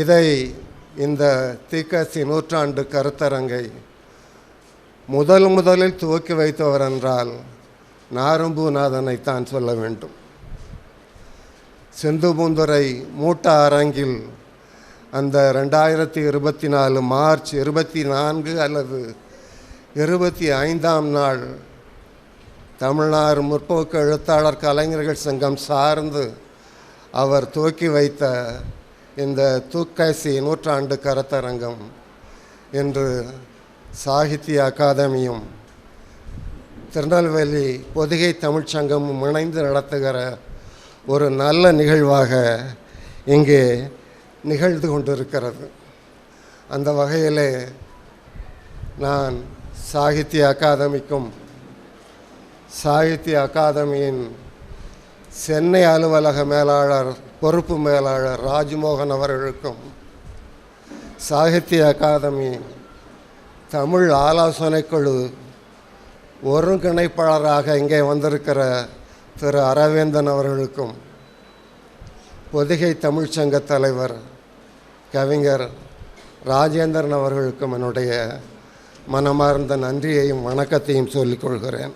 இதை இந்த தீக்கசி நூற்றாண்டு கருத்தரங்கை முதலில் துவக்கி வைத்தவர் என்றால் நாரும்பூநாதனைத்தான் சொல்ல வேண்டும். சிந்துபூந்துரை மூட்ட அரங்கில் அந்த 2024 மார்ச் 24 அல்லது 25ஆம் நாள் தமிழ்நாடு முற்போக்கு எழுத்தாளர் கலைஞர்கள் சங்கம் சார்ந்து அவர் துவக்கி வைத்த இந்த தூக்கசி நூற்றாண்டு கருத்தரங்கம் இன்று சாகித்ய அகாதமியும் திருநெல்வேலி பொதிகை தமிழ்ச்சங்கமும் இணைந்து நடத்துகிற ஒரு நல்ல நிகழ்வாக இங்கே நிகழ்ந்து கொண்டிருக்கிறது. அந்த வகையிலே நான் சாகித்ய அகாதமிக்கும் சாகித்ய அகாதமியின் சென்னை அலுவலக மேலாளர் பொறுப்பு மேலாளர் ராஜ்மோகன் அவர்களுக்கும் சாகித்ய அகாதமி தமிழ் ஆலோசனை குழு ஒருங்கிணைப்பாளராக இங்கே வந்திருக்கிற திரு அரவேந்தன் அவர்களுக்கும் பொதிகை தமிழ்ச்சங்க தலைவர் கவிஞர் ராஜேந்திரன் அவர்களுக்கும் என்னுடைய மனமார்ந்த நன்றியையும் வணக்கத்தையும் சொல்லிக் கொள்கிறேன்.